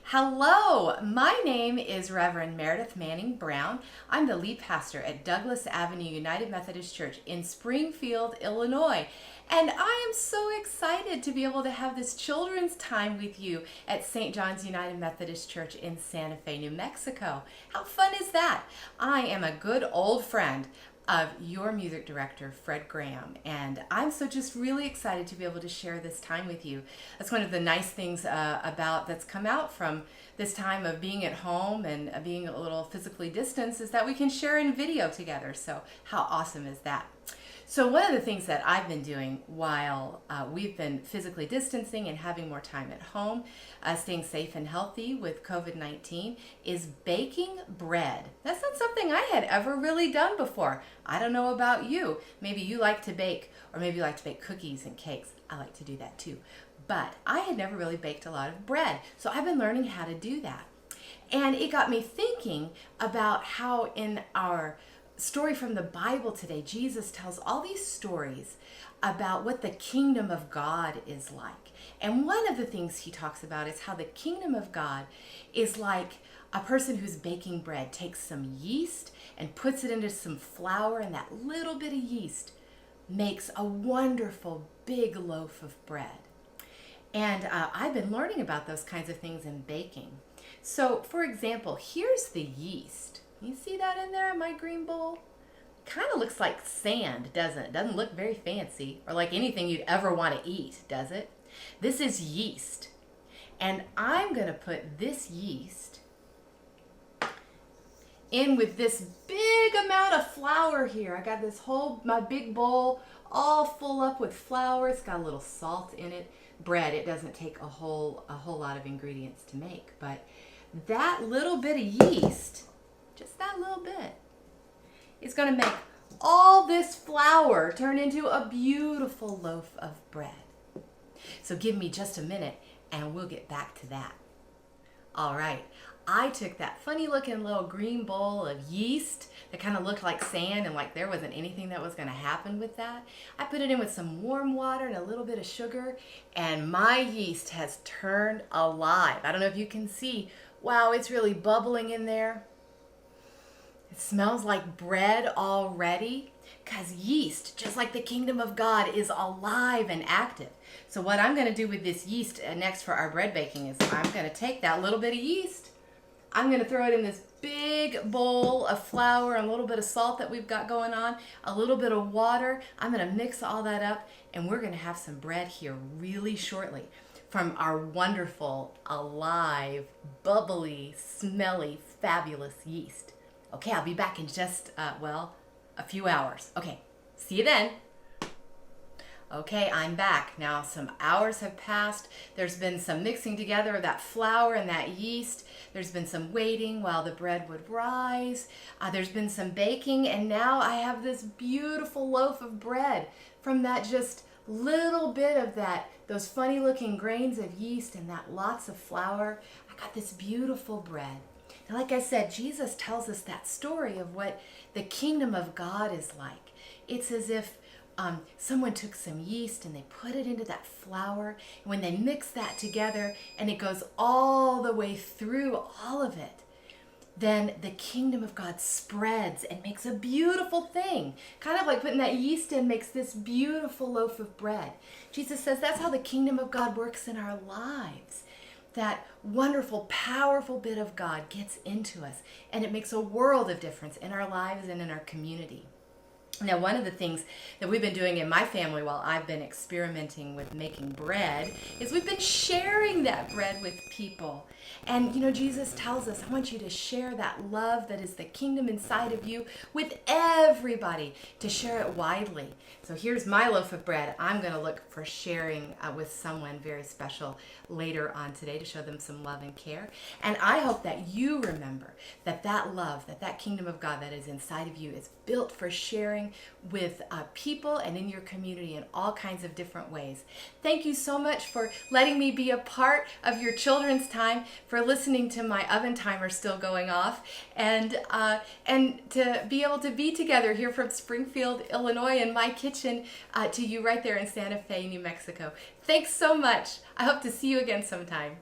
Hello, my name is Reverend Meredith Manning Brown. I'm the lead pastor at Douglas Avenue United Methodist Church in Springfield, Illinois. And I am so excited to be able to have this children's time with you at St. John's United Methodist Church in Santa Fe, New Mexico. How fun is that? I am a good old friend of your music director, Fred Graham. And I'm so just really excited to be able to share this time with you. That's one of the nice things about that's come out from this time of being at home and being a little physically distanced is that we can share in video together. So how awesome is that? So one of the things that I've been doing while we've been physically distancing and having more time at home, staying safe and healthy with COVID-19, is baking bread. That's not something I had ever really done before. I don't know about you. Maybe you like to bake, or maybe you like to bake cookies and cakes. I like to do that too. But I had never really baked a lot of bread. So I've been learning how to do that. And it got me thinking about how in our story from the Bible today, Jesus tells all these stories about what the kingdom of God is like. And one of the things he talks about is how the kingdom of God is like a person who's baking bread takes some yeast and puts it into some flour, and that little bit of yeast makes a wonderful big loaf of bread. And I've been learning about those kinds of things in baking. So, for example, here's the yeast. You see that in there in my green bowl? Kind of looks like sand, doesn't it? Doesn't look very fancy or like anything you'd ever want to eat, does it? This is yeast. And I'm going to put this yeast in with this big amount of flour here. I got this my big bowl all full up with flour. It's got a little salt in it. Bread, it doesn't take a whole lot of ingredients to make, but that little bit of yeast, just that little bit, is going to make all this flour turn into a beautiful loaf of bread. So give me just a minute and we'll get back to that. All right, I took that funny looking little green bowl of yeast that kind of looked like sand and like there wasn't anything that was going to happen with that. I put it in with some warm water and a little bit of sugar, and my yeast has turned alive. I don't know if you can see. Wow, it's really bubbling in there. It smells like bread already, because yeast, just like the kingdom of God, is alive and active. So what I'm going to do with this yeast next for our bread baking is I'm going to take that little bit of yeast, I'm going to throw it in this big bowl of flour and a little bit of salt that we've got going on, a little bit of water. I'm going to mix all that up, and we're going to have some bread here really shortly from our wonderful, alive, bubbly, smelly, fabulous yeast. Okay, I'll be back in just, a few hours. Okay, see you then. Okay, I'm back. Now some hours have passed. There's been some mixing together of that flour and that yeast. There's been some waiting while the bread would rise. There's been some baking, and now I have this beautiful loaf of bread from that just little bit of those funny looking grains of yeast and that lots of flour. I got this beautiful bread. And like I said, Jesus tells us that story of what the kingdom of God is like. It's as if someone took some yeast and they put it into that flour. And when they mix that together and it goes all the way through all of it, then the kingdom of God spreads and makes a beautiful thing. Kind of like putting that yeast in makes this beautiful loaf of bread. Jesus says that's how the kingdom of God works in our lives. That wonderful, powerful bit of God gets into us, and it makes a world of difference in our lives and in our community. Now, one of the things that we've been doing in my family while I've been experimenting with making bread is we've been sharing that bread with people. And, Jesus tells us, I want you to share that love that is the kingdom inside of you with everybody, to share it widely. So here's my loaf of bread. I'm going to look for sharing with someone very special later on today to show them some love and care. And I hope that you remember that love, that kingdom of God that is inside of you is built for sharing with people and in your community in all kinds of different ways. Thank you so much for letting me be a part of your children's time, for listening to my oven timer still going off, and to be able to be together here from Springfield, Illinois in my kitchen to you right there in Santa Fe, New Mexico. Thanks so much. I hope to see you again sometime.